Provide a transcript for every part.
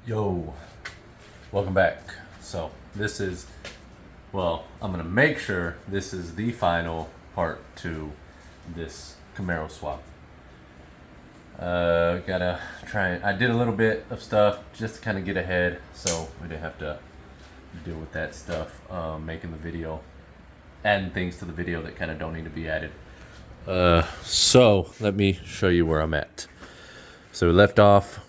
Yo, welcome back. So this is, well, I'm gonna make sure this is the final part to this Camaro swap. Gotta try, I did a little bit of stuff just to kind of get ahead, so we didn't have to deal with that stuff, making the video, adding things to the video that kind of don't need to be added. So let me show you where I'm at. So we left off,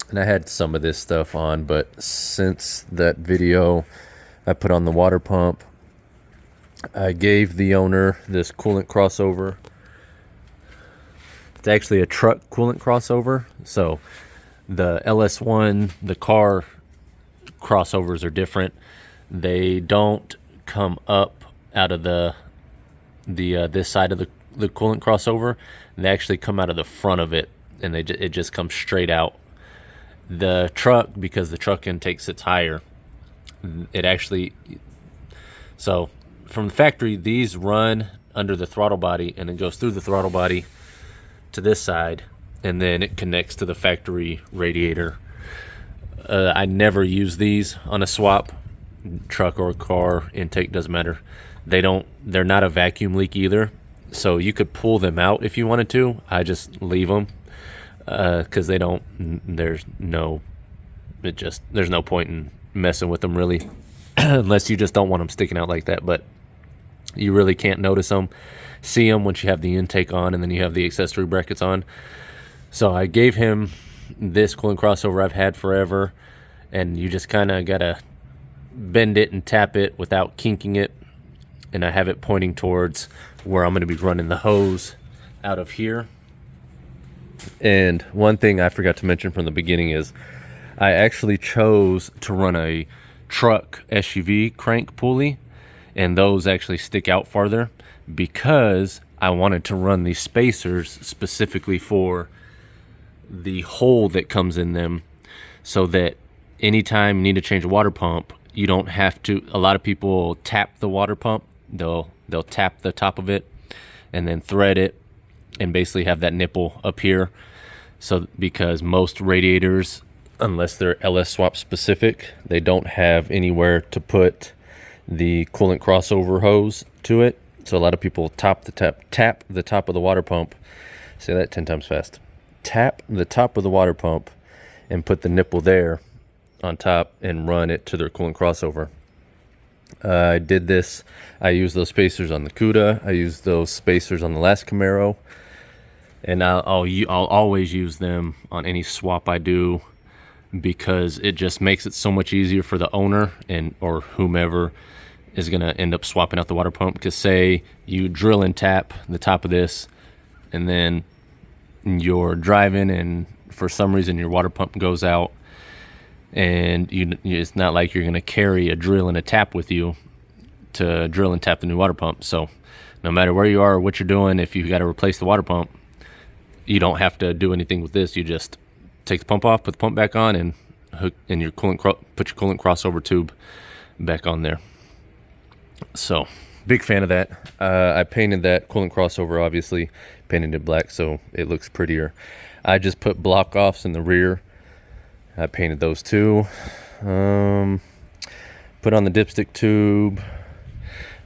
and I had some of this stuff on, but since that video, I put on the water pump. I gave the owner this coolant crossover. It's actually a truck coolant crossover. So the LS1, the car crossovers are different. They don't come up out of the this side of the coolant crossover. They actually come out of the front of it, and it just comes straight out. The truck, because the truck intake sits higher, it actually, so from the factory, these run under the throttle body and then goes through the throttle body to this side, and then it connects to the factory radiator. I never use these on a swap, truck or car intake, doesn't matter. They're not a vacuum leak either, so you could pull them out if you wanted to. I just leave them because there's no point in messing with them really unless you just don't want them sticking out like that. But you really can't notice them, see them once you have the intake on and then you have the accessory brackets on. So I gave him this coolant crossover I've had forever, and you just kind of gotta bend it and tap it without kinking it, and I have it pointing towards where I'm going to be running the hose out of here. And one thing I forgot to mention from the beginning is I actually chose to run a truck SUV crank pulley, and those actually stick out farther because I wanted to run these spacers specifically for the hole that comes in them, so that anytime you need to change a water pump, you don't have to. A lot of people tap the water pump. They'll tap the top of it and then thread it and basically have that nipple up here. So because most radiators, unless they're LS swap specific, they don't have anywhere to put the coolant crossover hose to it. So a lot of people tap the top of the water pump. Say that 10 times fast. Tap the top of the water pump and put the nipple there on top and run it to their coolant crossover. I did this. I used those spacers on the Cuda. I used those spacers on the last Camaro, and I'll always use them on any swap I do, because it just makes it so much easier for the owner or whomever is going to end up swapping out the water pump. Because say you drill and tap the top of this, and then you're driving and for some reason your water pump goes out, and it's not like you're going to carry a drill and a tap with you to drill and tap the new water pump. So no matter where you are or what you're doing, if you've got to replace the water pump, you don't have to do anything with this. You just take the pump off, put the pump back on, and hook in your put your coolant crossover tube back on there. So big fan of that. I painted that coolant crossover, obviously painted it black so it looks prettier. I just put block offs in the rear. I painted those too. Put on the dipstick tube.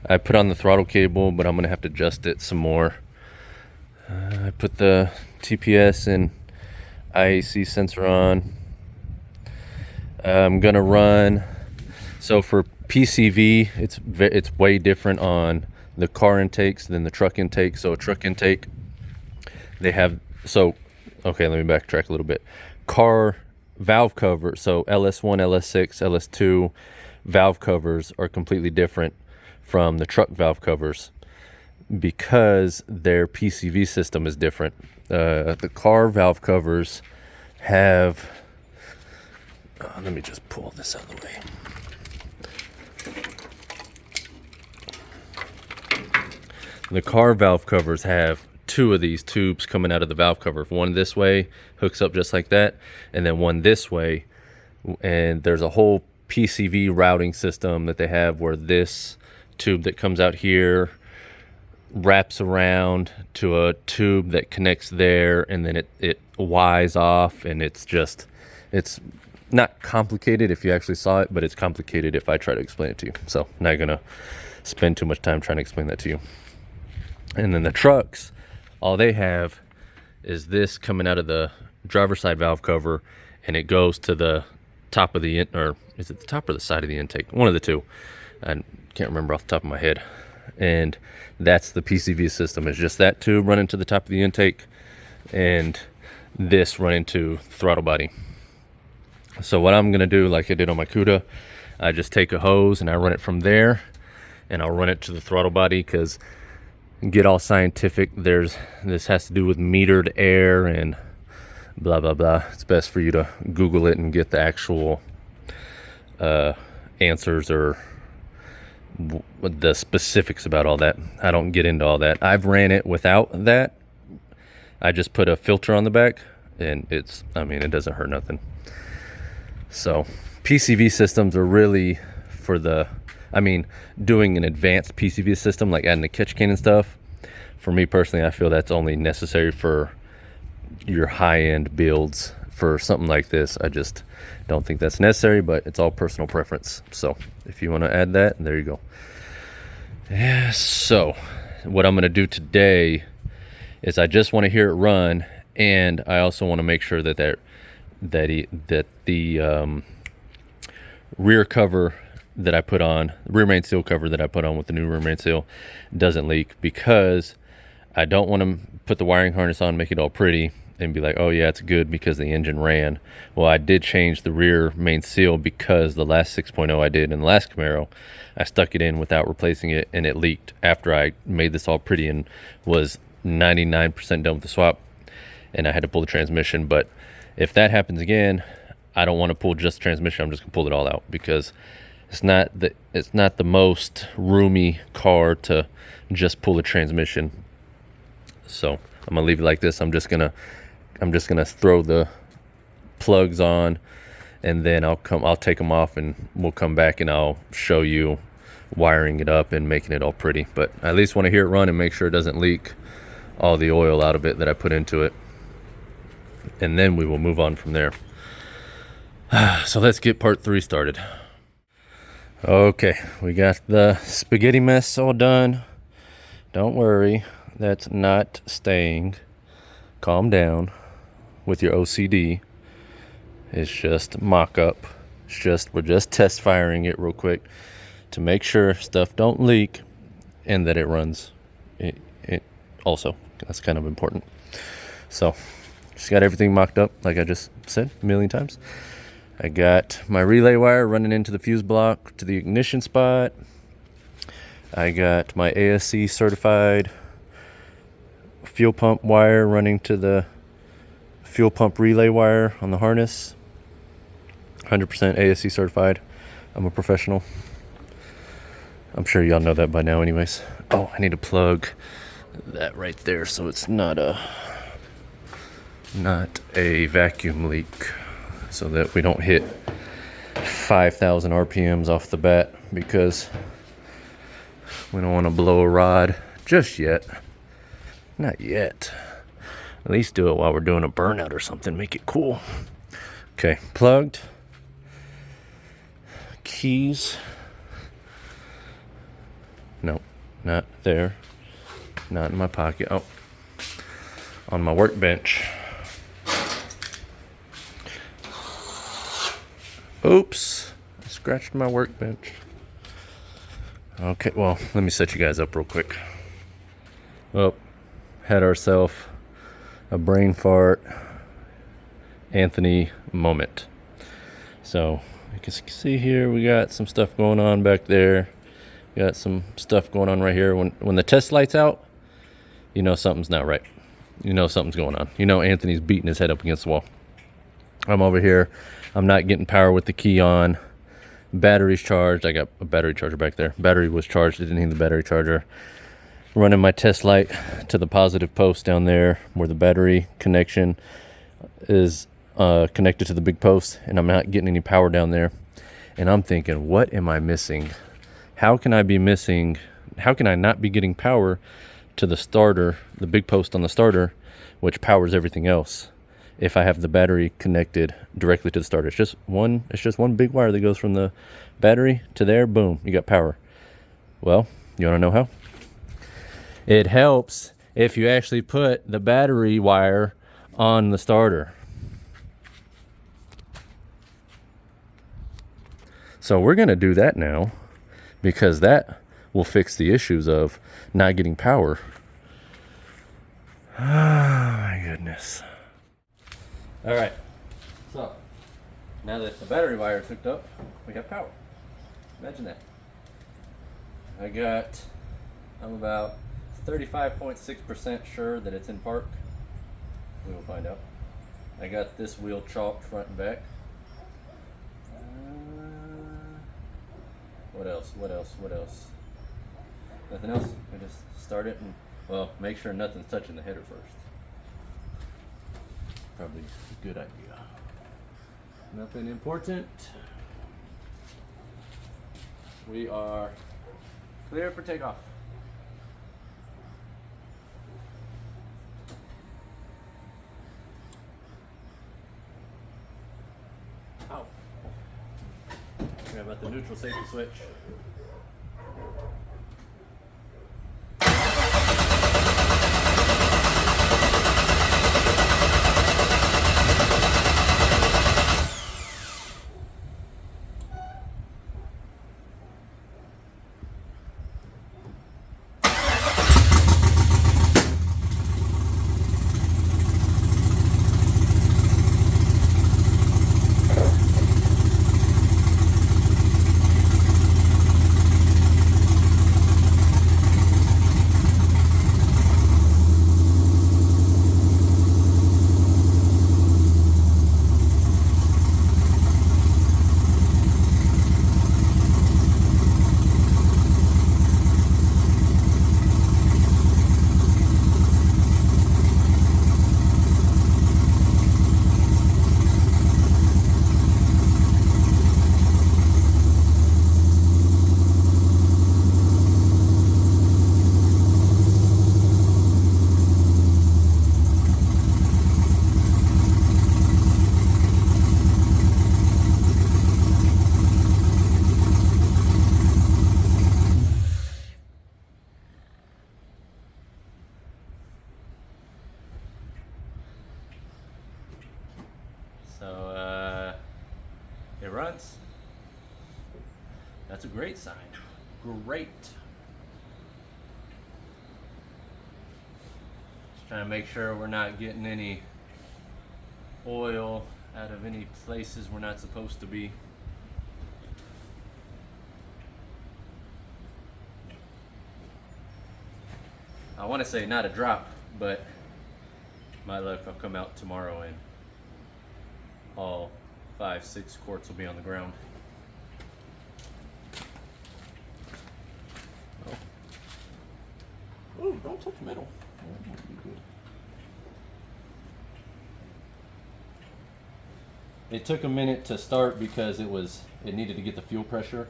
I put on the throttle cable, but I'm gonna have to adjust it some more. I put the TPS and IAC sensor on. I'm gonna run. So for PCV, it's way different on the car intakes than the truck intake. So a truck intake, they have. So okay, let me backtrack a little bit. Car valve cover, so LS1, LS6, LS2 valve covers are completely different from the truck valve covers because their PCV system is different. The car valve covers have, let me just pull this out of the way. The car valve covers have two of these tubes coming out of the valve cover. One this way hooks up just like that, and then one this way, and there's a whole PCV routing system that they have where this tube that comes out here wraps around to a tube that connects there, and then it Y's off, and it's not complicated if you actually saw it, but it's complicated if I try to explain it to you. So not gonna spend too much time trying to explain that to you. And then the trucks, all they have is this coming out of the driver's side valve cover, and it goes to the top of the, or is it the top or the side of the intake? One of the two. I can't remember off the top of my head. And that's the PCV system. It's just that tube running to the top of the intake, and this running to throttle body. So what I'm gonna do, like I did on my Cuda, I just take a hose and I run it from there, and I'll run it to the throttle body, because get all scientific, this has to do with metered air and blah blah blah. It's best for you to Google it and get the actual answers or the specifics about all that. I don't get into all that. I've ran it without that. I just put a filter on the back, and it's, I mean, it doesn't hurt nothing. So PCV systems are really for the, I mean, doing an advanced PCV system like adding a catch can and stuff, for me personally, I feel that's only necessary for your high-end builds. For something like this, I just don't think that's necessary, but it's all personal preference. So if you want to add that, there you go. Yeah, so what I'm going to do today is I just want to hear it run, and I also want to make sure that the rear cover that I put on, the rear main seal cover that I put on with the new rear main seal, doesn't leak, because I don't want to put the wiring harness on, make it all pretty, and be like, oh yeah, it's good because the engine ran. Well, I did change the rear main seal because the last 6.0 I did in the last Camaro, I stuck it in without replacing it, and it leaked after I made this all pretty and was 99% done with the swap, and I had to pull the transmission. But if that happens again, I don't want to pull just the transmission. I'm just gonna pull it all out, because it's not the most roomy car to just pull the transmission. So I'm gonna leave it like this. I'm just gonna throw the plugs on, and then I'll take them off, and we'll come back and I'll show you wiring it up and making it all pretty. But I at least want to hear it run and make sure it doesn't leak all the oil out of it that I put into it, and then we will move on from there. So let's get part 3 started. Okay, we got the spaghetti mess all done. Don't worry, that's not staying. Calm down with your OCD. It's just mock-up. We're just test firing it real quick to make sure stuff don't leak and that it runs. It also, that's kind of important. So just got everything mocked up like I just said a million times. I got my relay wire running into the fuse block to the ignition spot. I got my ASC certified fuel pump wire running to the fuel pump relay wire on the harness. 100% ASC certified. I'm a professional. I'm sure y'all know that by now anyways. Oh, I need to plug that right there so it's not a vacuum leak, so that we don't hit 5,000 RPMs off the bat, because we don't want to blow a rod just yet. Not yet. At least do it while we're doing a burnout or something. Make it cool. Okay, plugged. Keys. No, not there. Not in my pocket. Oh, on my workbench. Oops, I scratched my workbench. Okay, well, let me set you guys up real quick. Well, had ourselves a brain fart Anthony moment. So you can see here we got some stuff going on back there. We got some stuff going on right here. When the test light's out, you know something's not right. You know something's going on. You know Anthony's beating his head up against the wall. I'm over here. I'm not getting power with the key on. Battery's charged. I got a battery charger back there. Battery was charged. I didn't need the battery charger. Running my test light to the positive post down there where the battery connection is connected to the big post, and I'm not getting any power down there. And I'm thinking, what am I missing? How can I not be getting power to the starter, the big post on the starter, which powers everything else? if I have the battery connected directly to the starter. It's just one big wire that goes from the battery to there. Boom, you got power. Well, you want to know how? It helps if you actually put the battery wire on the starter. So we're going to do that now, because that will fix the issues of not getting power. Oh my goodness. All right, so now that the battery wire is hooked up, we have power. Imagine that. I'm about 35.6% sure that it's in park. We will find out. I got this wheel chalked front and back. What else? Nothing else? We just start it and, well, make sure nothing's touching the header first. Probably a good idea. Nothing important. We are clear for takeoff. Oh. Forgot about the neutral safety switch. So it runs. That's a great sign. Great. Just trying to make sure we're not getting any oil out of any places we're not supposed to be. I want to say not a drop, but my luck, I'll come out tomorrow and all 5-6 quarts will be on the ground. Oh, don't touch metal. That won't be good. It took a minute to start because it needed to get the fuel pressure.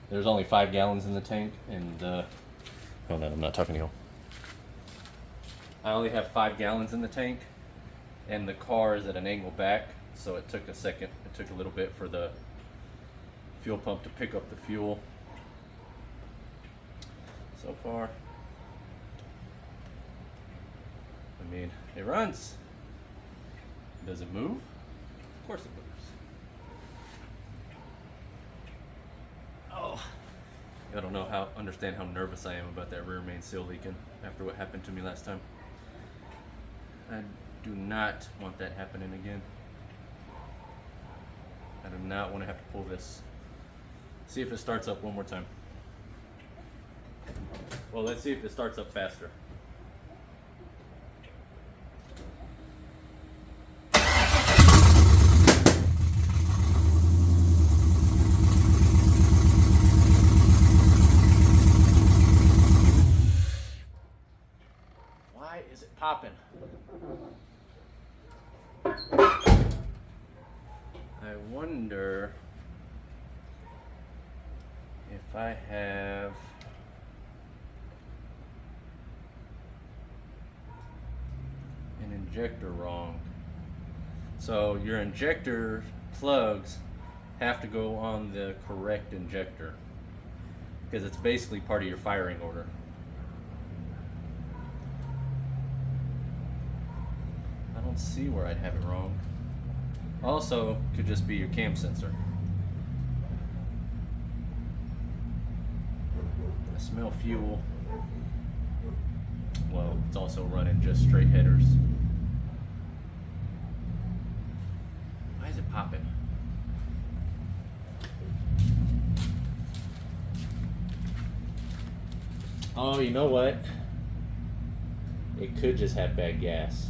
There's only 5 gallons in the tank, and hold on, I'm not talking to you. I only have 5 gallons in the tank, and the car is at an angle back, so it took a second. It took a little bit for the fuel pump to pick up the fuel. So far, I mean, it runs. Does it move? Of course it moves. Oh, I don't know understand how nervous I am about that rear main seal leaking after what happened to me last time. I do not want that happening again. I do not want to have to pull this. See if it starts up one more time. Well, let's see if it starts up faster. Why is it popping? I wonder if I have an injector wrong. So your injector plugs have to go on the correct injector because it's basically part of your firing order. I don't see where I'd have it wrong. Also, could just be your cam sensor. I smell fuel. Well, it's also running just straight headers. Why is it popping? Oh, you know what? It could just have bad gas.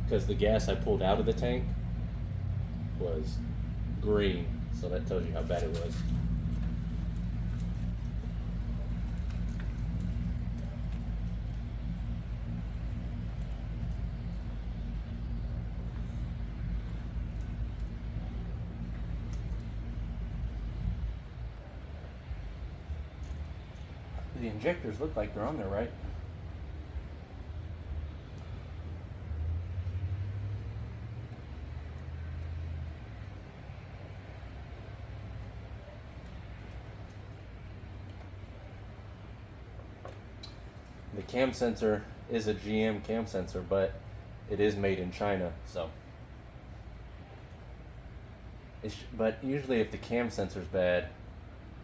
Because the gas I pulled out of the tank was green, so that tells you how bad it was. The injectors look like they're on there, right? The cam sensor is a GM cam sensor, but it is made in China, so. But usually if the cam sensor's bad,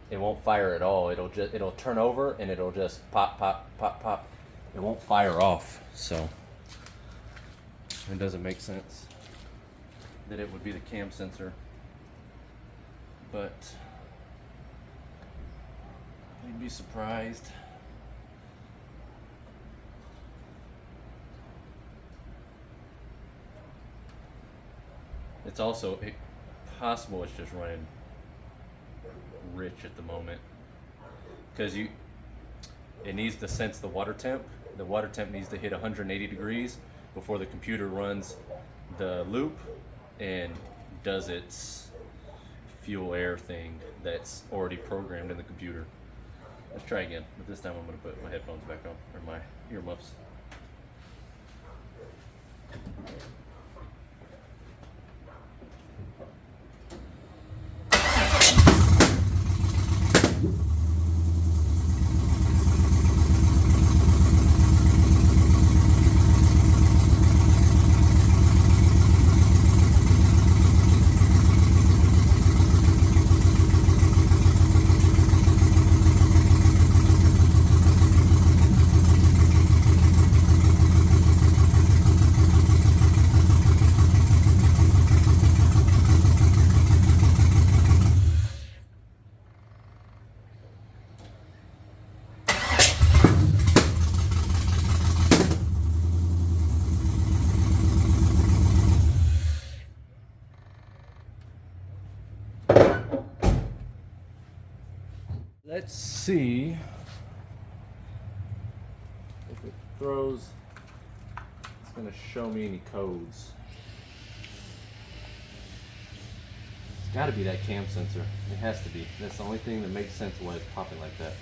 it won't fire at all. It'll turn over and it'll just pop, pop, pop, pop. It won't fire off, so it doesn't make sense that it would be the cam sensor. But you'd be surprised. It's also possible it's just running rich at the moment because it needs to sense the water temp. The water temp needs to hit 180 degrees before the computer runs the loop and does its fuel air thing that's already programmed in the computer. Let's try again, but this time I'm going to put my headphones back on, or my earmuffs. Let's see if it throws. It's going to show me any codes. It's got to be that cam sensor. It has to be. That's the only thing that makes sense why it's popping like that.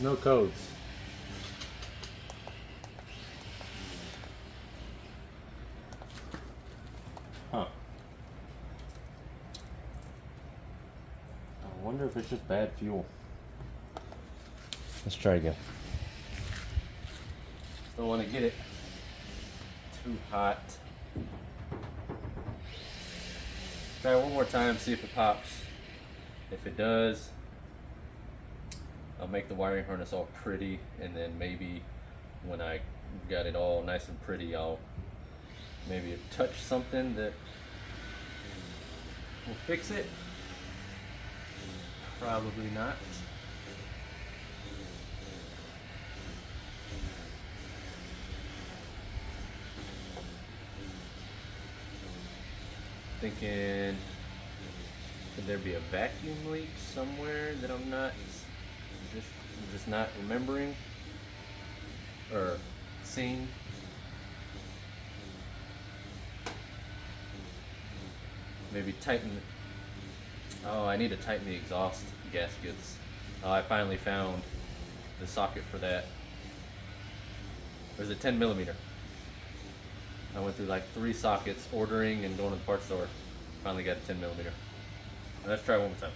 No codes. Huh. I wonder if it's just bad fuel. Let's try again. Don't want to get it too hot. Try one more time, see if it pops. If it does, I'll make the wiring harness all pretty, and then maybe when I got it all nice and pretty, I'll maybe touch something that will fix it. Probably not. thinking, could there be a vacuum leak somewhere that I'm not just not remembering or seeing? Maybe tighten. Oh, I need to tighten the exhaust gaskets. Oh, I finally found the socket for that. There's a 10 millimeter. I went through like 3 sockets, ordering and going to the parts store. Finally got a 10 millimeter. Let's try one more time.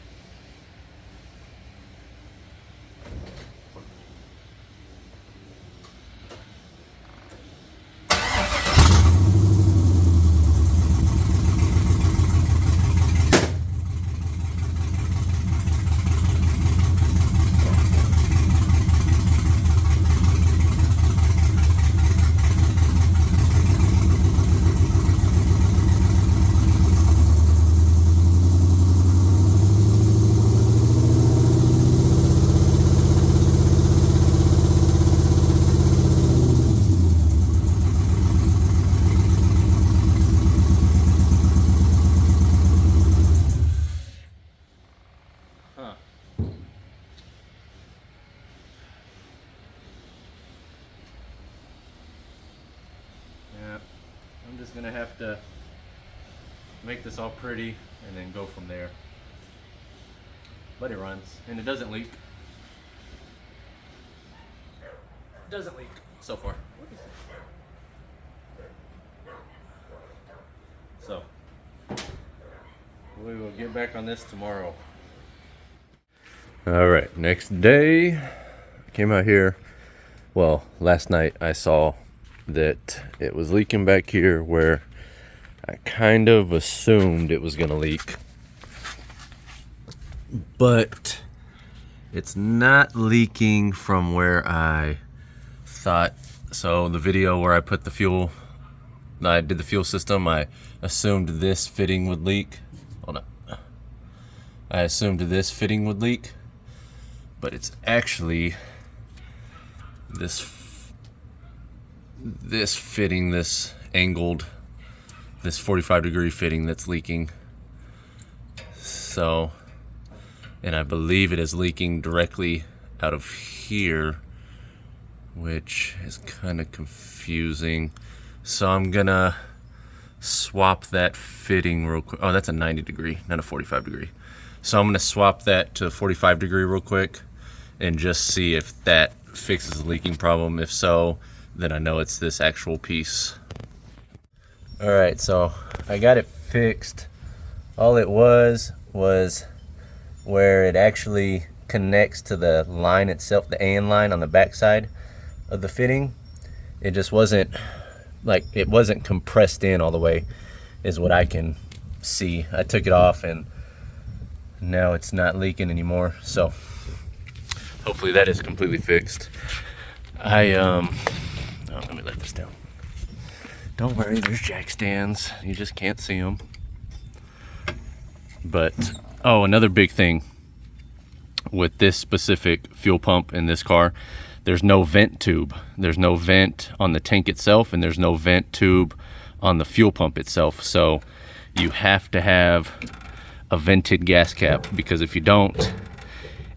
I'm just gonna have to make this all pretty and then go from there. But it runs and it doesn't leak. It doesn't leak so far. So we will get back on this tomorrow. All right, next day, I came out here. Well, last night I saw that it was leaking back here where I kind of assumed it was gonna leak, but it's not leaking from where I thought. So the video where I put the fuel, I did the fuel system, I assumed this fitting would leak. Hold on. I assumed this fitting would leak, but it's actually this fitting, this angled, this 45-degree fitting that's leaking. So, and I believe it is leaking directly out of here, which is kind of confusing. So I'm gonna swap that fitting real quick. Oh, that's a 90-degree, not a 45-degree. So I'm gonna swap that to a 45-degree real quick and just see if that fixes the leaking problem. If so, then I know it's this actual piece. All right, so I got it fixed. All it was where it actually connects to the line itself, the AN line on the back side of the fitting. It just wasn't, like, it wasn't compressed in all the way, is what I can see. I took it off and now it's not leaking anymore. So hopefully that is completely fixed. Let me let this down. Don't worry, there's jack stands. You just can't see them. But, oh, another big thing with this specific fuel pump in this car, there's no vent tube. There's no vent on the tank itself, and there's no vent tube on the fuel pump itself. So you have to have a vented gas cap, because if you don't,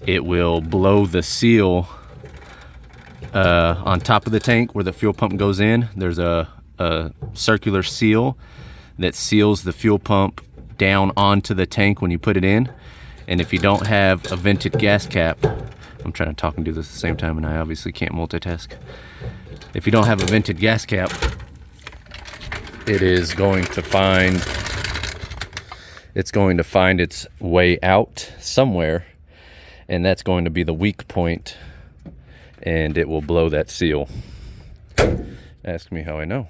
it will blow the seal on top of the tank where the fuel pump goes in. There's a circular seal that seals the fuel pump down onto the tank when you put it in. And if you don't have a vented gas cap, I'm trying to talk and do this at the same time, and I obviously can't multitask. If you don't have a vented gas cap, it is going to find its way out somewhere, and that's going to be the weak point, and it will blow that seal. Ask me how I know.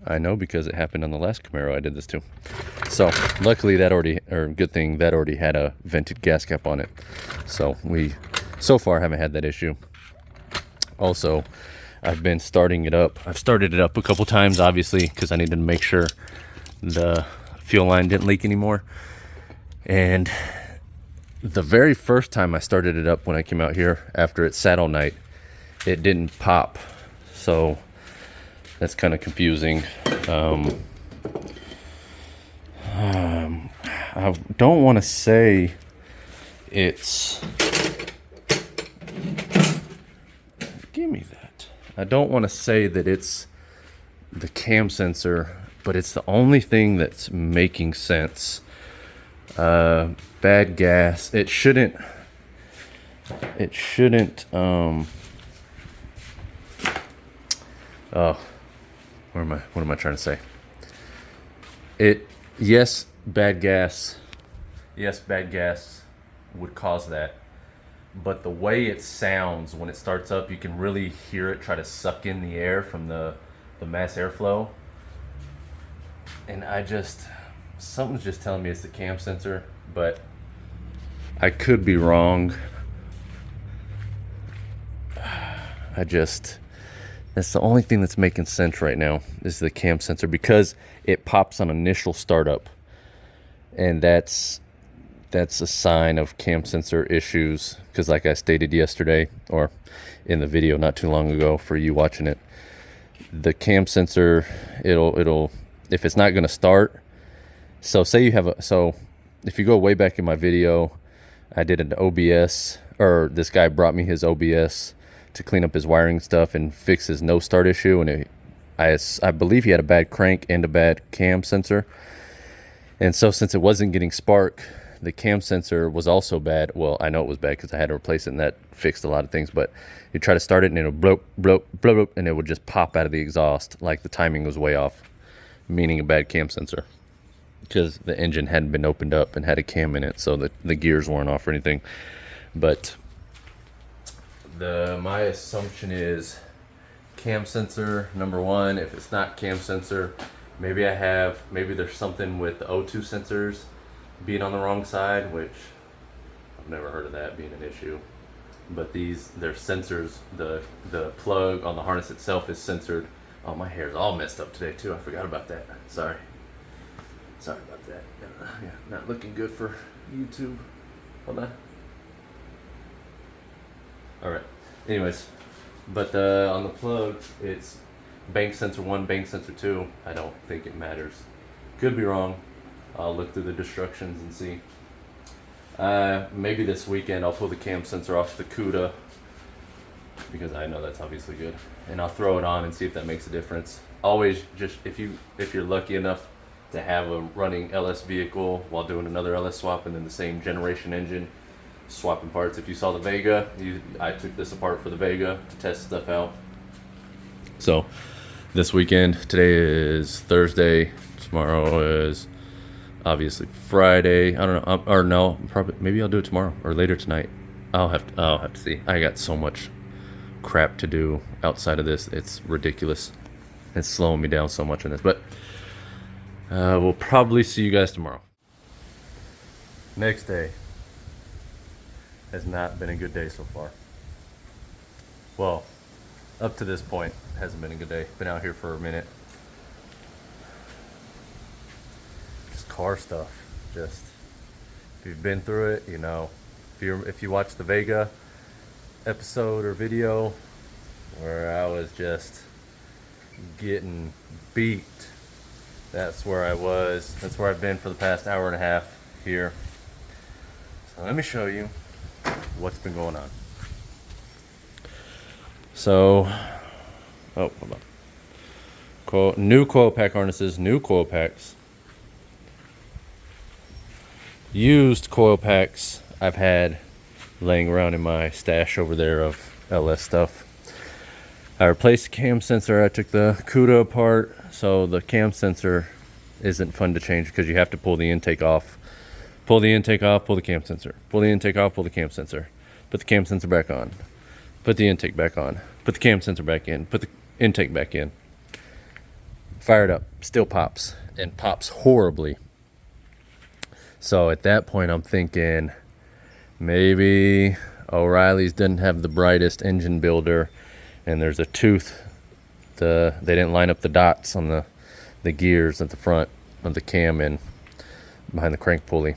I know because it happened on the last Camaro I did this to. So luckily good thing that already had a vented gas cap on it. So we so far haven't had that issue. Also, I've been starting it up. I've started it up a couple times, obviously, because I needed to make sure the fuel line didn't leak anymore. And the very first time I started it up when I came out here, after it sat all night, it didn't pop. So that's kind of confusing. I don't want to say it's, give me that. I don't want to say that it's the cam sensor, but it's the only thing that's making sense. Bad gas. It shouldn't, oh, what am I trying to say? Yes, bad gas would cause that. But the way it sounds when it starts up, you can really hear it try to suck in the air from the mass airflow. And something's just telling me it's the cam sensor, but I could be wrong. That's the only thing that's making sense right now is the cam sensor, because it pops on initial startup. And that's a sign of cam sensor issues, because like I stated yesterday, or in the video not too long ago for you watching it, the cam sensor, it'll if it's not going to start. So say you have if you go way back in my video, I did an OBS, or this guy brought me his OBS to clean up his wiring stuff and fix his no start issue, and I believe he had a bad crank and a bad cam sensor. And so since it wasn't getting spark, the cam sensor was also bad. Well, I know it was bad because I had to replace it, and that fixed a lot of things. But you try to start it and it'll bloop, bloop, bloop, bloop, and it would just pop out of the exhaust like the timing was way off, meaning a bad cam sensor, because the engine hadn't been opened up and had a cam in it, so the gears weren't off or anything. But my assumption is cam sensor number one. If it's not cam sensor, maybe there's something with the O2 sensors being on the wrong side, which I've never heard of that being an issue. But they're sensors. The plug on the harness itself is censored. Oh, my hair's all messed up today too. I forgot about that. Sorry about that. Yeah, not looking good for YouTube. Hold on. All right. Anyways, but on the plug, it's bank sensor 1, bank sensor 2. I don't think it matters. Could be wrong. I'll look through the instructions and see. Maybe this weekend I'll pull the cam sensor off the CUDA, because I know that's obviously good, and I'll throw it on and see if that makes a difference. Always, just if you're lucky enough to have a running LS vehicle while doing another LS swap, and then the same generation engine, swapping parts. If you saw the Vega, I took this apart for the Vega to test stuff out. So this weekend, today is Thursday, tomorrow is obviously Friday. I don't know, or no, probably maybe I'll do it tomorrow or later tonight. I'll have to see. I got so much crap to do outside of this. It's ridiculous. It's slowing me down so much in this, but we'll probably see you guys tomorrow. Next day has not been a good day so far. Well, up to this point, hasn't been a good day. Been out here for a minute. Just car stuff. Just, if you've been through it, you know. If you watch the Vega episode or video where I was just getting beat, that's where I was. That's where I've been for the past hour and a half here. So let me show you what's been going on. So, hold on. New coil pack harnesses, new coil packs. Used coil packs I've had laying around in my stash over there of LS stuff. I replaced the cam sensor. I took the CUDA apart, so the cam sensor isn't fun to change because you have to pull the intake off. Pull the intake off, pull the cam sensor. Pull the intake off, pull the cam sensor. Put the cam sensor back on. Put the intake back on. Put the cam sensor back in. Put the intake back in. Fire it up. Still pops. And pops horribly. So at that point I'm thinking maybe O'Reilly's didn't have the brightest engine builder, and there's a tooth. They didn't line up the dots on the gears at the front of the cam and behind the crank pulley,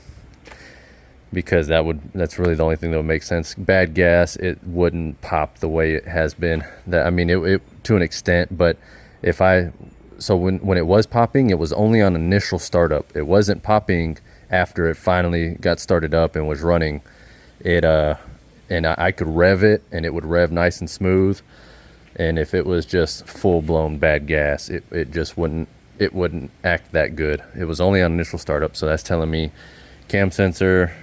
because that's really the only thing that would make sense. Bad gas, it wouldn't pop the way it has been. It to an extent, but when it was popping, it was only on initial startup. It wasn't popping after it finally got started up and was running, I could rev it and it would rev nice and smooth. And if it was just full-blown bad gas, it just wouldn't act that good. It was only on initial startup, so that's telling me cam sensor,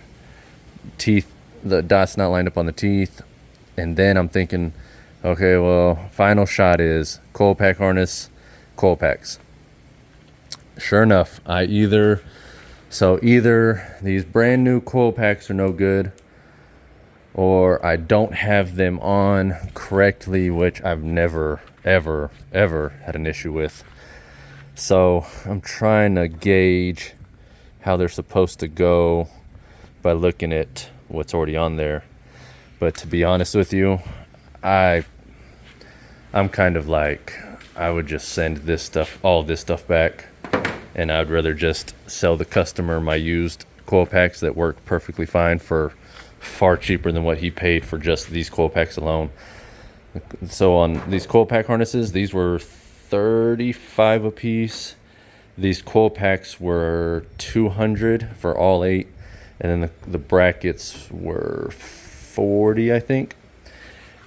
teeth, the dot's not lined up on the teeth. And then I'm thinking, okay, well, final shot is coil pack harness, coil packs. Sure enough, either these brand new coil packs are no good, or I don't have them on correctly, which I've never, ever, ever had an issue with. So I'm trying to gauge how they're supposed to go by looking at what's already on there. But to be honest with you, I'm kind of like, I would just send all this stuff back, and I'd rather just sell the customer my used coil packs that work perfectly fine for far cheaper than what he paid for just these coil packs alone. So on these coil pack harnesses, these were $35 a piece. These coil packs were $200 for all 8, and then the brackets were $40, I think.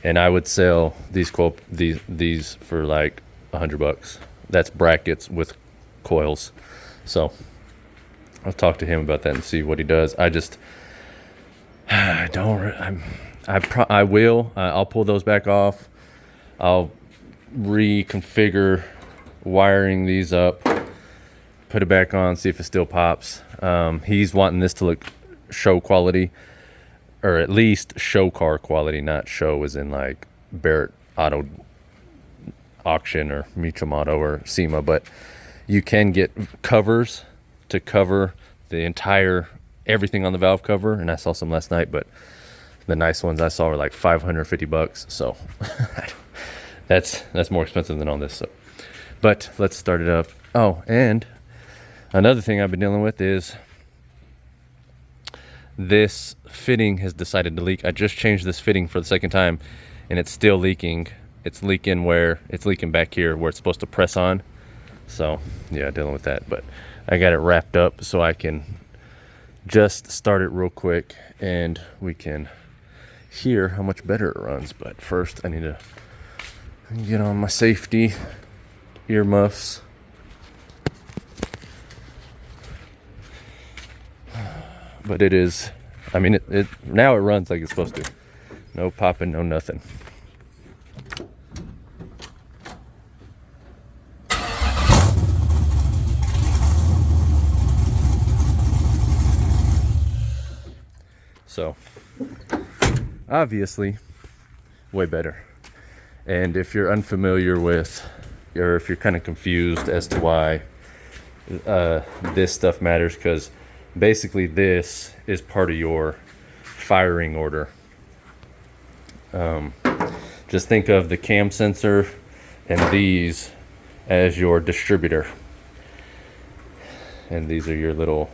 And I would sell these for like $100. That's brackets with coils. So I'll talk to him about that and see what he does. I'll pull those back off. I'll reconfigure wiring these up, put it back on, see if it still pops. He's wanting this to look show quality, or at least show car quality, not show as in like Barrett Auto Auction or Mutual Auto or SEMA, but you can get covers to cover the entire everything on the valve cover, and I saw some last night, but the nice ones I saw were like $550, so that's more expensive than all this. So, but let's start it up. Oh, and another thing I've been dealing with is this fitting has decided to leak. I just changed this fitting for the second time, and it's still leaking. It's leaking back here where it's supposed to press on. So yeah, dealing with that, but I got it wrapped up so I can just start it real quick and we can hear how much better it runs. But first I need to get on my safety earmuffs. But it is, I mean, it now it runs like it's supposed to. No popping, no nothing. So, obviously, way better. And if you're unfamiliar with, or if you're kind of confused as to why this stuff matters, because basically this is part of your firing order. Just think of the cam sensor and these as your distributor. And these are your little,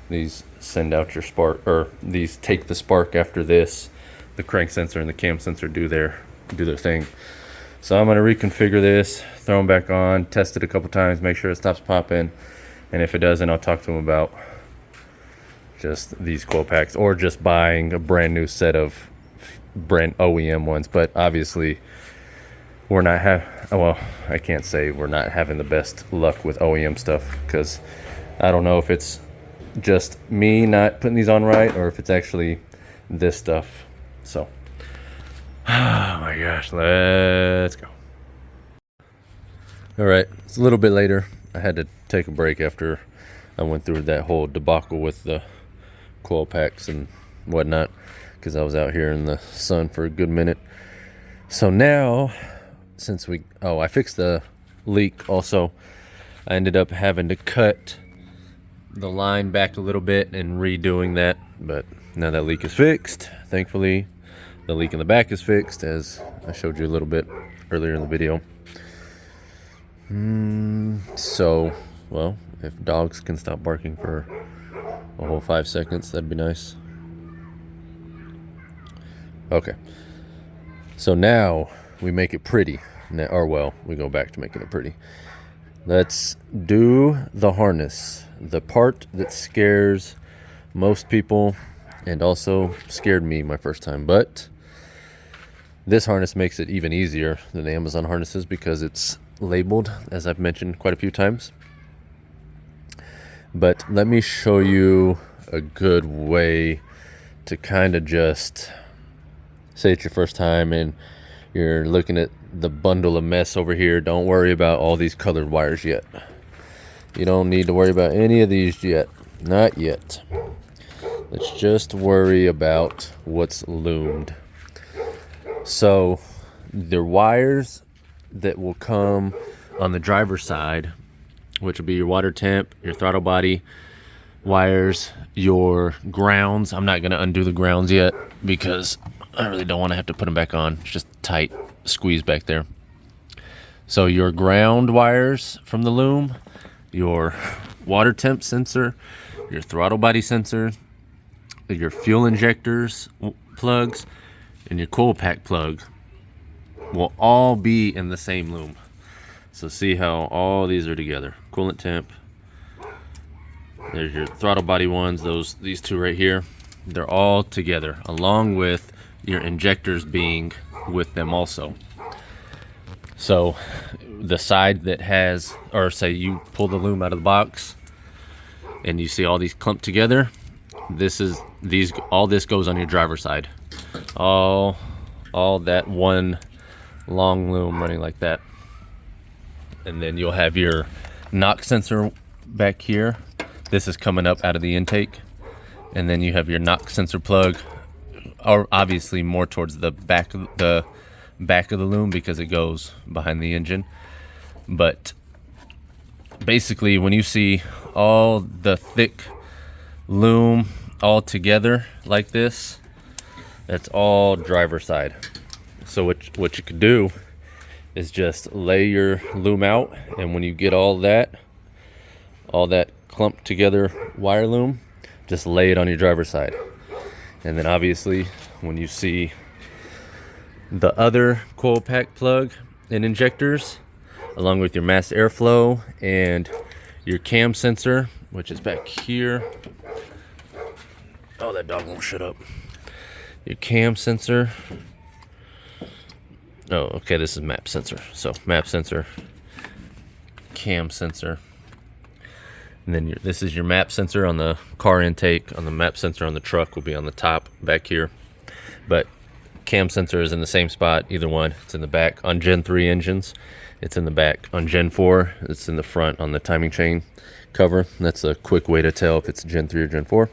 these send out your spark, or these take the spark after this. The crank sensor and the cam sensor do their thing. So I'm going to reconfigure this, throw them back on, test it a couple times, make sure it stops popping, and if it doesn't, I'll talk to them about just these coil packs, or just buying a brand new set of brand OEM ones. But obviously we're not I can't say we're not having the best luck with OEM stuff, because I don't know if it's just me not putting these on right, or if it's actually this stuff. So, oh my gosh, let's go. All right, it's a little bit later. I had to take a break after I went through that whole debacle with the coil packs and whatnot, because I was out here in the sun for a good minute. So now, since I fixed the leak also, I ended up having to cut the line back a little bit and redoing that, but now that leak is fixed. Thankfully, the leak in the back is fixed, as I showed you a little bit earlier in the video. So, well, if dogs can stop barking for a whole 5 seconds, that'd be nice. Okay, so now we make it pretty. Now, or well, we go back to making it pretty. Let's do the harness, the part that scares most people and also scared me my first time. But this harness makes it even easier than the Amazon harnesses because it's labeled, as I've mentioned quite a few times. But let me show you a good way to kind of just say it's your first time and you're looking at the bundle of mess over here. Don't worry about all these colored wires yet. You don't need to worry about any of these yet. Not yet. Let's just worry about what's loomed. So the wires that will come on the driver's side, which will be your water temp, your throttle body wires, your grounds. I'm not going to undo the grounds yet because I really don't want to have to put them back on. It's just tight squeeze back there. So your ground wires from the loom, your water temp sensor, your throttle body sensor, your fuel injectors plugs, and your coil pack plug will all be in the same loom. So see how all these are together. Coolant temp. There's your throttle body ones, these two right here. They're all together, along with your injectors being with them also. So the side that has, or say you pull the loom out of the box and you see all these clumped together, all this goes on your driver's side. All that one long loom running like that. And then you'll have your knock sensor back here. This is coming up out of the intake. And then you have your knock sensor plug, or obviously more towards the back of the loom because it goes behind the engine. But basically when you see all the thick loom all together like this, that's all driver side. So what you could do is just lay your loom out, and when you get all that clumped together wire loom, just lay it on your driver's side. And then obviously when you see the other coil pack plug and injectors, along with your mass airflow and your cam sensor, which is back here. Oh, that dog won't shut up. Your cam sensor. Oh, okay, this is map sensor. So map sensor, cam sensor. And then this is your map sensor on the car intake. On the map sensor on the truck will be on the top back here. But cam sensor is in the same spot, either one. It's in the back. On Gen 3 engines, it's in the back. On Gen 4, it's in the front on the timing chain cover. That's a quick way to tell if it's Gen 3 or Gen 4.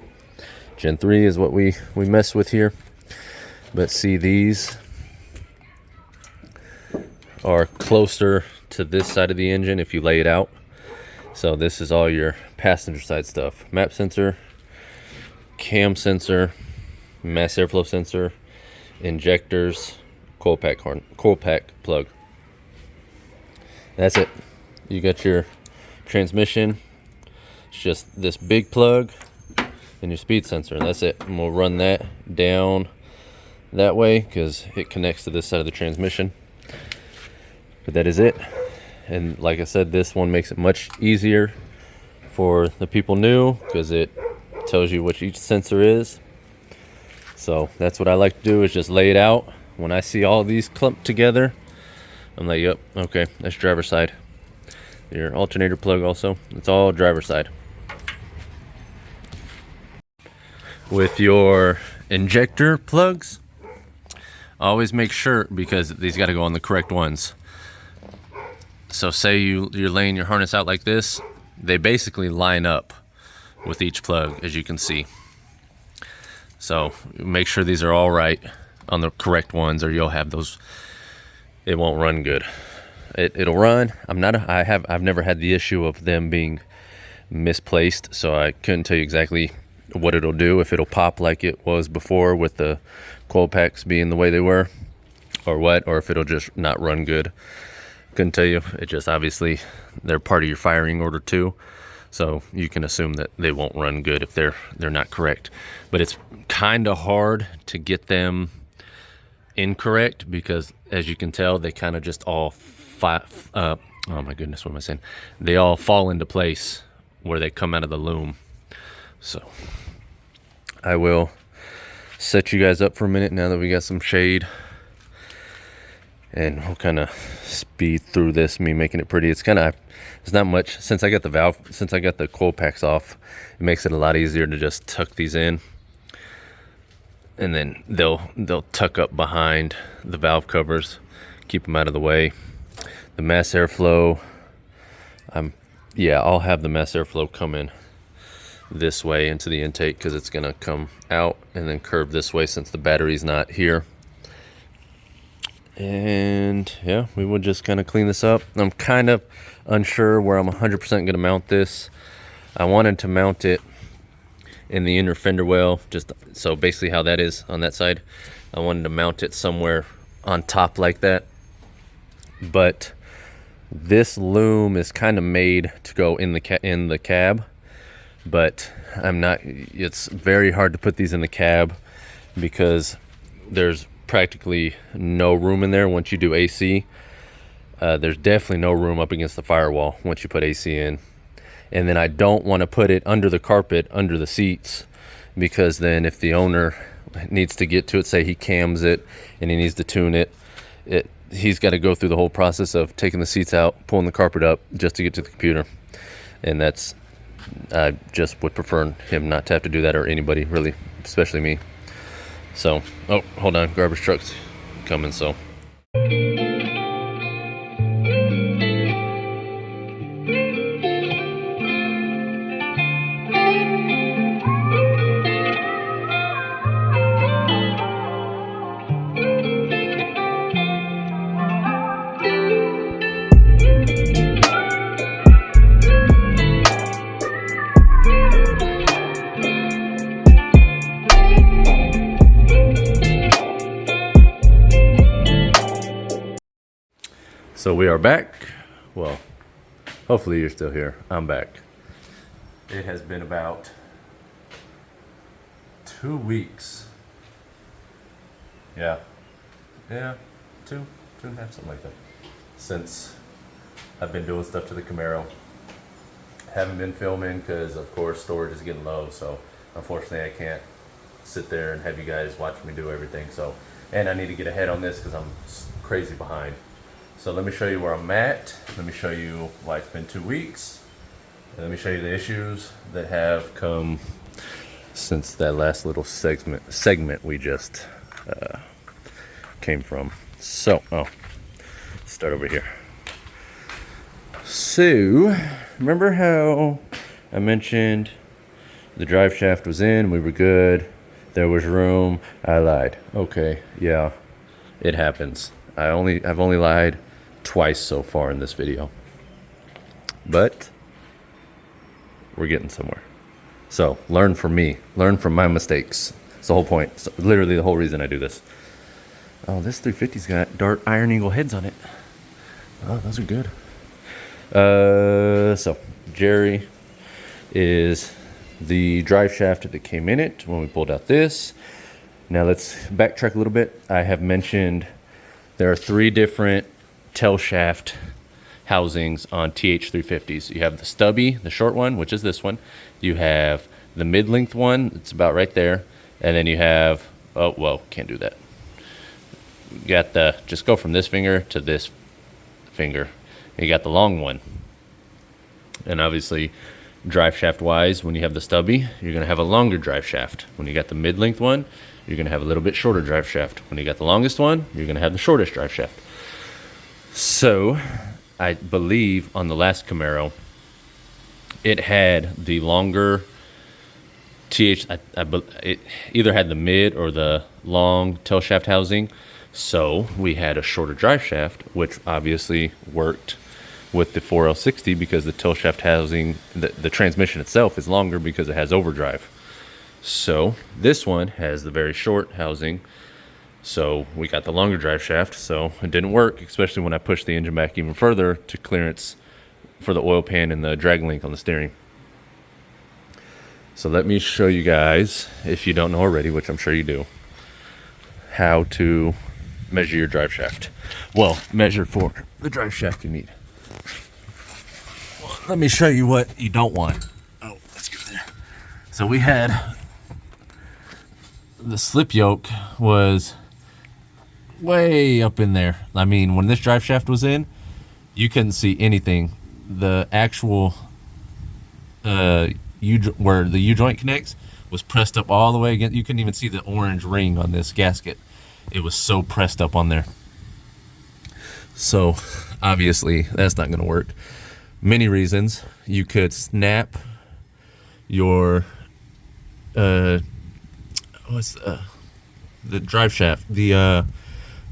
Gen 3 is what we mess with here. But see, these are closer to this side of the engine if you lay it out. So this is all your passenger side stuff. Map sensor, cam sensor, mass airflow sensor, injectors, coil pack plug. That's it. You got your transmission. It's just this big plug and your speed sensor, and that's it. And we'll run that down that way because it connects to this side of the transmission. But that is it. And like I said, this one makes it much easier for the people new because it tells you what each sensor is. So that's what I like to do, is just lay it out. When I see all these clumped together, I'm like, yep, okay, that's driver side. Your alternator plug also, it's all driver side. With your injector plugs, always make sure, because these got to go on the correct ones. So say you're laying your harness out like this, they basically line up with each plug, as you can see. So make sure these are all right on the correct ones, or you'll have those, it won't run good. It'll run. I've never had the issue of them being misplaced, so I couldn't tell you exactly what it'll do, if it'll pop like it was before with the coil packs being the way they were, or what, or if it'll just not run good. Couldn't tell you. It just, obviously they're part of your firing order too, so you can assume that they won't run good if they're not correct. But it's kind of hard to get them incorrect because, as you can tell, they kind of just all oh my goodness, what am I saying? They all fall into place where they come out of the loom. So I will set you guys up for a minute now that we got some shade, and we'll kind of speed through this, me making it pretty. It's not much. Since I got the coil packs off, it makes it a lot easier to just tuck these in, and then they'll tuck up behind the valve covers, keep them out of the way. The mass airflow, I'll have the mass airflow come in this way into the intake, because it's gonna come out and then curve this way since the battery's not here. And yeah, we will just kind of clean this up. I'm kind of unsure where I'm 100% gonna mount this. I wanted to mount it in the inner fender well, just so basically how that is on that side. I wanted to mount it somewhere on top like that, but this loom is kind of made to go in the cab, but it's very hard to put these in the cab because there's practically no room in there once you do AC. There's definitely no room up against the firewall once you put AC in. And then I don't want to put it under the carpet, under the seats, because then if the owner needs to get to it, say he cams it and he needs to tune it, he's got to go through the whole process of taking the seats out, pulling the carpet up just to get to the computer. And I just would prefer him not to have to do that, or anybody really, especially me. So, oh, hold on, garbage truck's coming, so. So we are back. Well, hopefully you're still here. I'm back. It has been about 2 weeks. Yeah, 2.5, something like that, since I've been doing stuff to the Camaro. Haven't been filming because, of course, storage is getting low. So unfortunately, I can't sit there and have you guys watch me do everything. So, and I need to get ahead on this because I'm crazy behind. So let me show you where I'm at. Let me show you why it's been 2 weeks. And let me show you the issues that have come since that last little segment we just came from. So, start over here. So, remember how I mentioned the drive shaft was in, we were good, there was room? I lied. Okay, yeah, it happens. I've only lied twice so far in this video, but we're getting somewhere. So learn from me, learn from my mistakes. It's the whole point. So literally the whole reason I do this. Oh, this 350's got Dart Iron Eagle heads on it. Oh, those are good. So Jerry is the drive shaft that came in it when we pulled out this. Now let's backtrack a little bit. I have mentioned there are 3 different tail shaft housings on TH350s. You have the stubby, the short one, which is this one. You have the mid-length one, it's about right there. And then you have, oh, well, can't do that. You got just go from this finger to this finger. And you got the long one. And obviously, drive shaft wise, when you have the stubby, you're gonna have a longer drive shaft. When you got the mid-length one, you're gonna have a little bit shorter drive shaft. When you got the longest one, you're gonna have the shortest drive shaft. So, I believe on the last Camaro, it had the longer it either had the mid or the long tail shaft housing. So we had a shorter drive shaft, which obviously worked with the 4L60 because the tail shaft housing, the transmission itself is longer because it has overdrive. So this one has the very short housing. So we got the longer drive shaft, so it didn't work, especially when I pushed the engine back even further to clearance for the oil pan and the drag link on the steering. So let me show you guys, if you don't know already, which I'm sure you do, how to measure your drive shaft. Well, measure for the drive shaft you need. Let me show you what you don't want. Oh, let's get there. So we had the slip yoke was way up in there. I mean, when this drive shaft was in, you couldn't see anything. The actual where the U-joint connects was pressed up all the way again. You couldn't even see the orange ring on this gasket. It was so pressed up on there. So obviously that's not going to work. Many reasons. You could snap your what's the drive shaft, the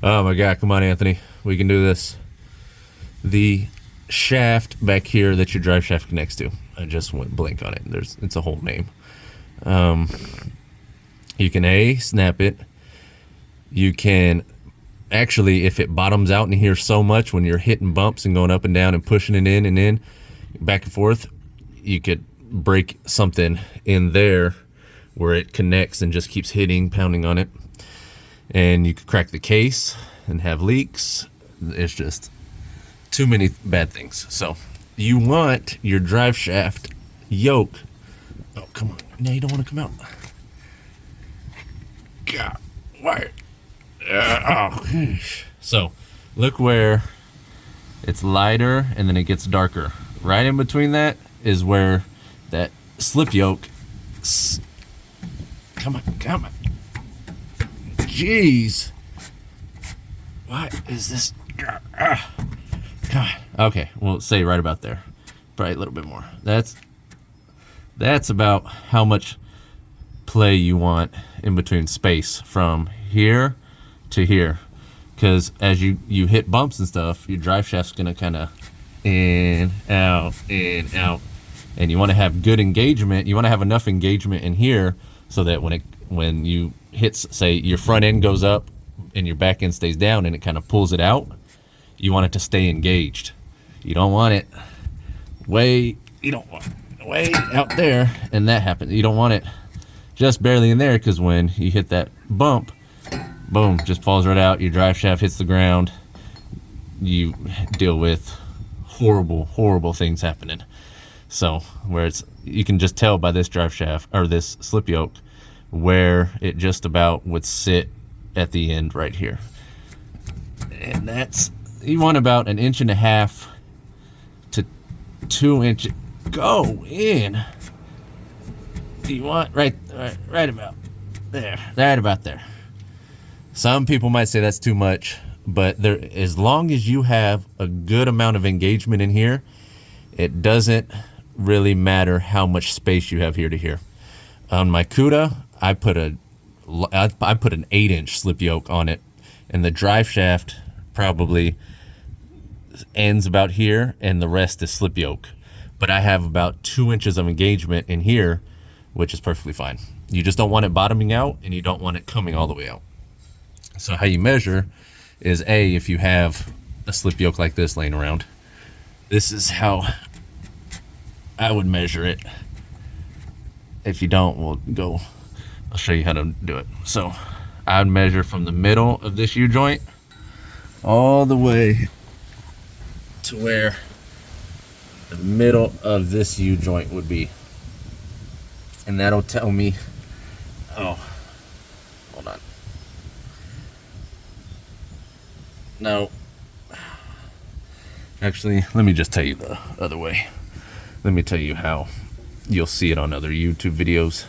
oh my god, come on Anthony, we can do this, the shaft back here that your drive shaft connects to. I just went blank on it. It's a whole name. You can snap it. You can actually, if it bottoms out in here so much when you're hitting bumps and going up and down and pushing it in and in, back and forth, you could break something in there where it connects and just keeps hitting, pounding on it. And you could crack the case and have leaks. It's just too many bad things. So you want your drive shaft yoke. Oh, come on. Now you don't want to come out. God, why? Oh, gosh. So look where it's lighter and then it gets darker. Right in between that is where that slip yoke. Come on, come on. Jeez. What is this? God. Okay, well, say right about there. Probably a little bit more. That's about how much play you want in between space from here to here. Because as you hit bumps and stuff, your drive shaft's gonna kind of in, out, and you want to have good engagement. You want to have enough engagement in here so that when you hit, say your front end goes up and your back end stays down and it kind of pulls it out, you want it to stay engaged. You don't want it way out there and that happens. You don't want it just barely in there, because when you hit that bump, boom, just falls right out. Your drive shaft hits the ground. You deal with horrible things happening. So where you can just tell by this drive shaft or this slip yoke where it just about would sit at the end right here. And you want about 1.5 to 2 inches. Go in. You want right about there. Right about there. Some people might say that's too much, but as long as you have a good amount of engagement in here, it doesn't really matter how much space you have here to here. On my CUDA, I put an 8-inch slip yoke on it, and the drive shaft probably ends about here, and the rest is slip yoke. But I have about 2 inches of engagement in here, which is perfectly fine. You just don't want it bottoming out, and you don't want it coming all the way out. So how you measure is, if you have a slip yoke like this laying around, this is how I would measure it. If you don't, I'll show you how to do it. So I would measure from the middle of this U-joint all the way to where the middle of this U-joint would be. And that'll tell me, hold on. No, actually, let me just tell you the other way. Let me tell you how you'll see it on other YouTube videos.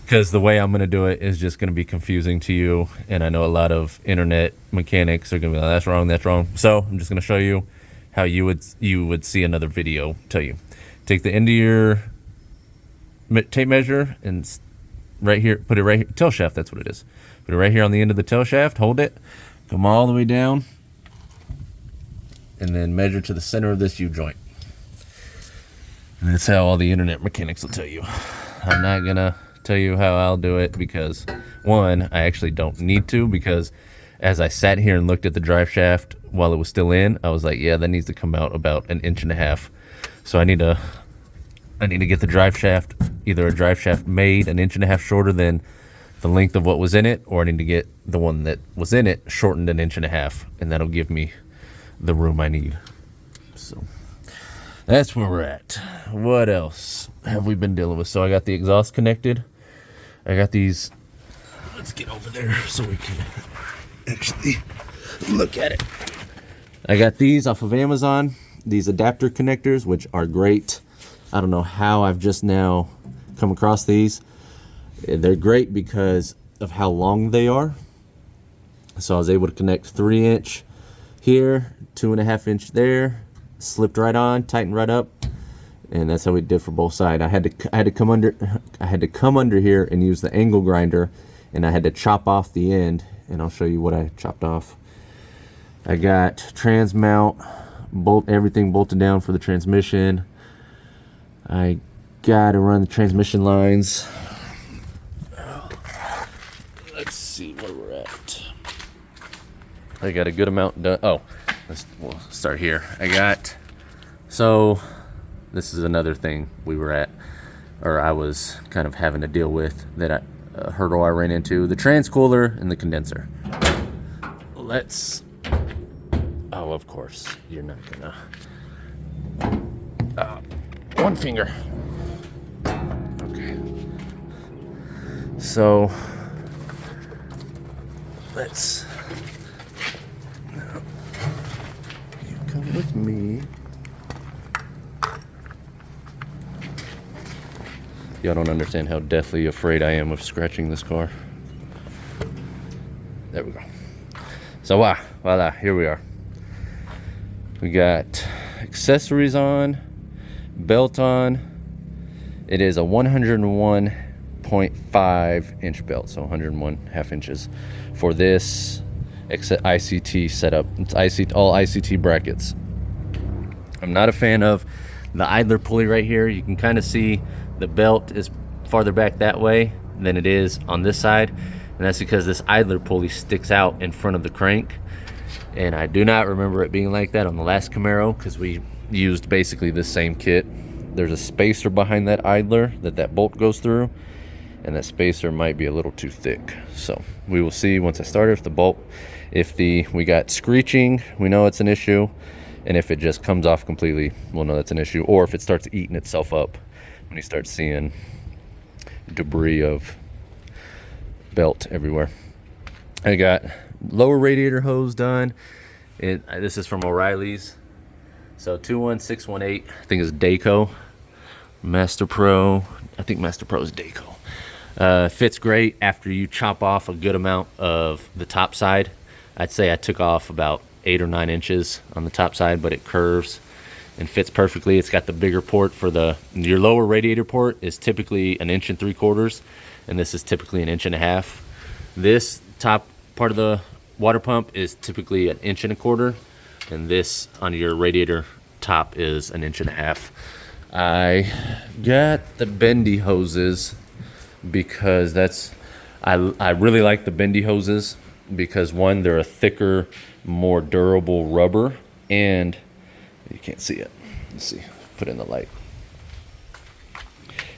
Because the way I'm going to do it is just going to be confusing to you, and I know a lot of internet mechanics are going to be like, that's wrong. So I'm just going to show you how you would see another video tell you. Take the end of your tape measure and right here, put it right here, tail shaft, that's what it is. Put it right here on the end of the tail shaft, hold it, come all the way down, and then measure to the center of this U-joint. And that's how all the internet mechanics will tell you. I'm not gonna tell you how I'll do it because, one, I actually don't need to, because as I sat here and looked at the drive shaft while it was still in, I was like, yeah, that needs to come out about 1.5 inches. So I need to get the drive shaft, either a drive shaft made 1.5 inches shorter than the length of what was in it, or I need to get the one that was in it shortened 1.5 inches, and that'll give me the room I need. So that's where we're at. What else have we been dealing with? So I got the exhaust connected. I got these. Let's get over there so we can actually look at it. I got these off of Amazon, these adapter connectors, which are great. I don't know how I've just now come across these. They're great because of how long they are. So I was able to connect 3-inch here, 2.5 inch there, slipped right on, tightened right up, and that's how we did for both sides. I had to come under here and use the angle grinder, and I had to chop off the end, and I'll show you what I chopped off. I got trans mount, everything bolted down for the transmission. I got to run the transmission lines. Let's see where we're at. I got a good amount done. Oh, we'll start here. So this is another thing I was kind of having to deal with, that a hurdle I ran into, the transcooler and the condenser. Oh, of course, you're not gonna, one finger. Okay. So you come with me. Y'all don't understand how deathly afraid I am of scratching this car. There we go. So voila, here we are. We got accessories on, belt on. It is a 101.5 inch belt, so 101.5 inches for this ICT setup. It's all ICT brackets. I'm not a fan of the idler pulley right here. You can kind of see the belt is farther back that way than it is on this side, and that's because this idler pulley sticks out in front of the crank. And I do not remember it being like that on the last Camaro, because we used basically the same kit. There's a spacer behind that idler that bolt goes through, and that spacer might be a little too thick. So we will see once I start it if we got screeching, we know it's an issue, and if it just comes off completely, we'll know that's an issue. Or if it starts eating itself up when you start seeing debris of belt everywhere. I got lower radiator hose done. This is from O'Reilly's. So 21618, I think it's Dayco. MasterPro, I think MasterPro is Dayco. Fits great after you chop off a good amount of the top side. I'd say I took off about 8 or 9 inches on the top side, but it curves and fits perfectly. It's got the bigger port for your lower radiator port is typically 1 3/4 inches, and this is typically 1.5 inches. This top part of the water pump is typically 1.25 inches, and this on your radiator top is 1.5 inches. I got the bendy hoses because I really like the bendy hoses because, one, they're a thicker, more durable rubber, and you can't see it. Let's see, put in the light.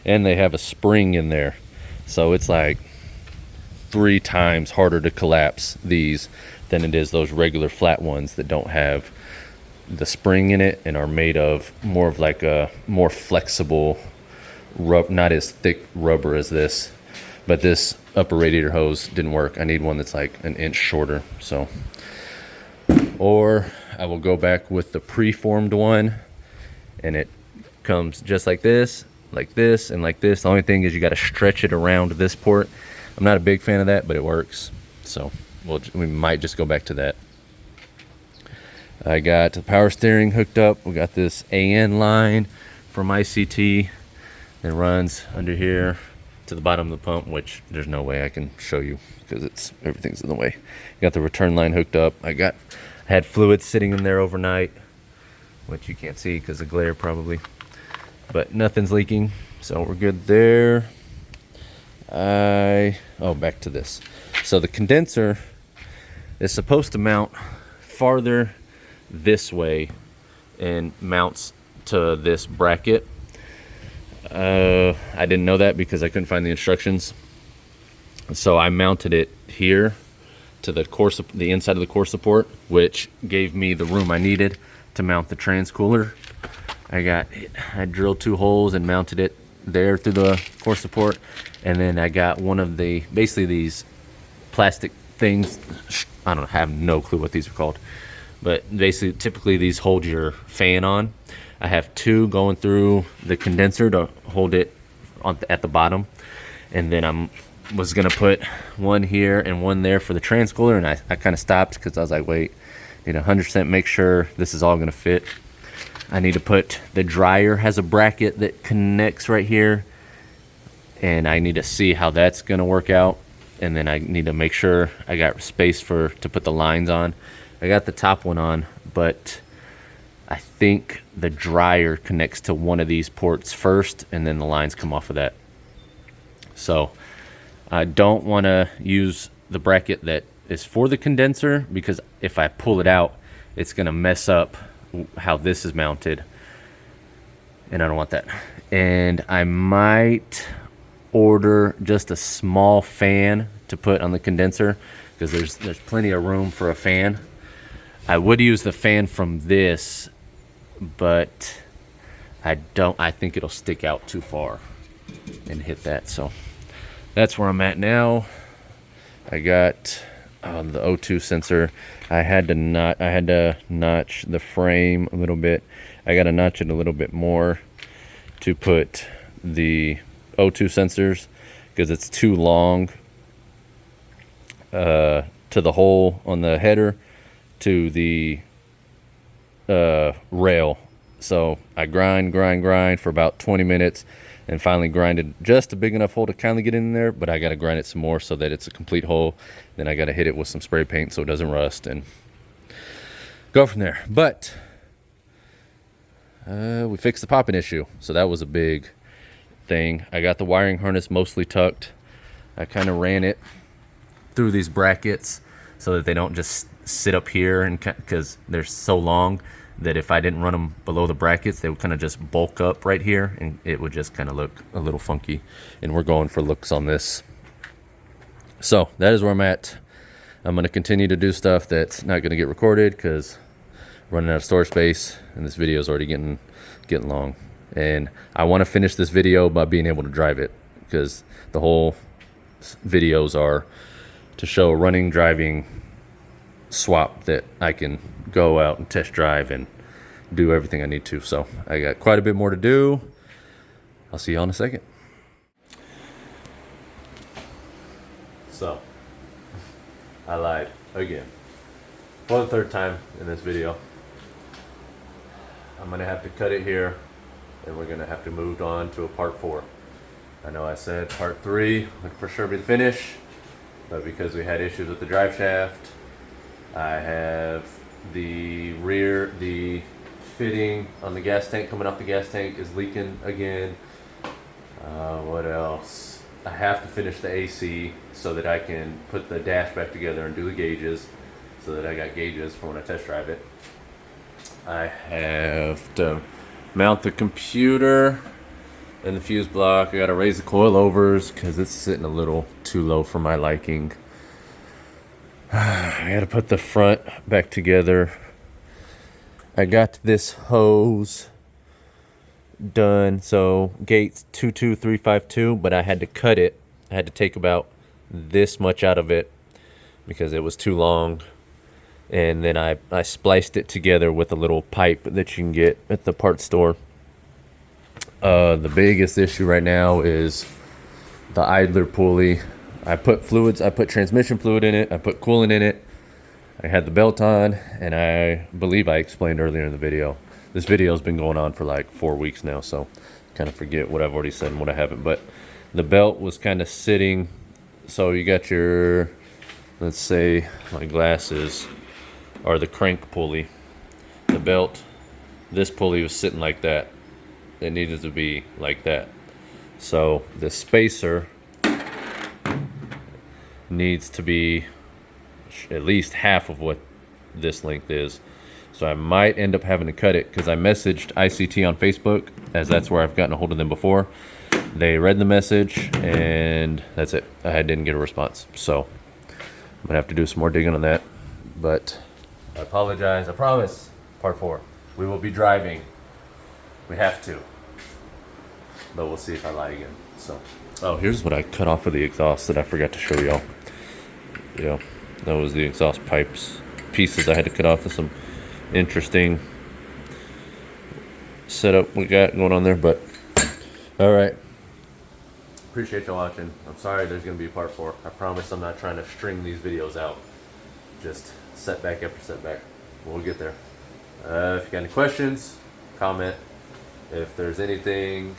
And they have a spring in there, so it's like 3 times harder to collapse these than it is those regular flat ones that don't have the spring in it and are made of more of like a more flexible not as thick rubber as this. But this upper radiator hose didn't work. I need one that's like 1 inch shorter. So, or I will go back with the preformed one, and it comes just like this, and like this. The only thing is you got to stretch it around this port. I'm not a big fan of that, but it works. So we might just go back to that. I got the power steering hooked up. We got this AN line from ICT that runs under here to the bottom of the pump, which there's no way I can show you because everything's in the way. Got the return line hooked up. I had fluid sitting in there overnight, which you can't see because of glare probably, but nothing's leaking, so we're good there. Back to this. So the condenser is supposed to mount farther this way and mounts to this bracket. I didn't know that because I couldn't find the instructions. So I mounted it here to the inside of the core support, which gave me the room I needed to mount the trans cooler. I drilled 2 holes and mounted it there through the core support, and then I got one of the basically these plastic things. I don't have no clue what these are called, but basically typically these hold your fan on. I have 2 going through the condenser to hold it at the bottom, and then was gonna put one here and one there for the trans cooler, and I kind of stopped because I was like, wait, need 100% make sure this is all gonna fit. I need to put the dryer has a bracket that connects right here, and I need to see how that's gonna work out, and then I need to make sure I got space to put the lines on. I got the top one on, but I think the dryer connects to one of these ports first, and then the lines come off of that. So I don't want to use the bracket that is for the condenser, because if I pull it out, it's going to mess up how this is mounted, and I don't want that. And I might order just a small fan to put on the condenser, because there's plenty of room for a fan. I would use the fan from this, but I think it'll stick out too far and hit that. So that's where I'm at now. I got the O2 sensor. I had to notch the frame a little bit. I got to notch it a little bit more to put the O2 sensors, because it's too long to the hole on the header to the rail. So I grind for about 20 minutes, and finally grinded just a big enough hole to kind of get in there, but I got to grind it some more so that it's a complete hole. Then I got to hit it with some spray paint so it doesn't rust, and go from there. But we fixed the popping issue, so that was a big thing. I got the wiring harness mostly tucked. I kind of ran it through these brackets so that they don't just sit up here, and because they're so long that if I didn't run them below the brackets, they would kind of just bulk up right here, and it would just kind of look a little funky. And we're going for looks on this. So that is where I'm at. I'm going to continue to do stuff that's not going to get recorded because running out of storage space, and this video is already getting long. And I want to finish this video by being able to drive it, because the whole videos are to show a running, driving swap that I can go out and test drive and do everything I need to. So I got quite a bit more to do. I'll see y'all in a second. So I lied again for the 3rd time in this video. I'm gonna have to cut it here, and we're gonna have to move on to a part 4. I know I said part 3 would for sure be the finish, but because we had issues with the drive shaft, I have the fitting on the gas tank coming off the gas tank is leaking again. What else? I have to finish the AC so that I can put the dash back together and do the gauges, so that I got gauges for when I test drive it. I have to mount the computer and the fuse block. I got to raise the coilovers because it's sitting a little too low for my liking. I gotta put the front back together. I got this hose done, so Gates 22352, but I had to cut it. I had to take about this much out of it because it was too long, and then I spliced it together with a little pipe that you can get at the parts store. The biggest issue right now is the idler pulley. I put transmission fluid in it, I put coolant in it, I had the belt on, and I believe I explained earlier in the video. This video has been going on for like 4 weeks now, so kind of forget what I've already said and what I haven't. But the belt was kind of sitting, so you got your, let's say my glasses are the crank pulley. The belt, this pulley was sitting like that. It needed to be like that. So the spacer needs to be at least half of what this length is. So I might end up having to cut it, because I messaged ICT on Facebook, as that's where I've gotten a hold of them before. They read the message, and that's it. I didn't get a response. So I'm gonna have to do some more digging on that. But I apologize. I promise. Part 4. We will be driving. We have to. But we'll see if I lie again. So, oh, here's what I cut off of the exhaust that I forgot to show y'all. Yeah, that was the exhaust pipes pieces I had to cut off. Of some interesting setup we got going on there. But all right. Appreciate y'all watching. I'm sorry there's gonna be a part 4. I promise I'm not trying to string these videos out. Just setback after setback. We'll get there. If you got any questions, comment. If there's anything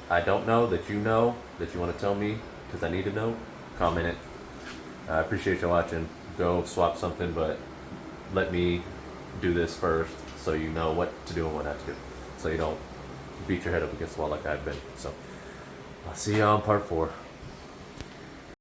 I don't know that you want to tell me because I need to know, comment it. I appreciate you watching. Go swap something, but let me do this first so you know what to do and what not to do, so you don't beat your head up against the wall like I've been. So I'll see you on part 4.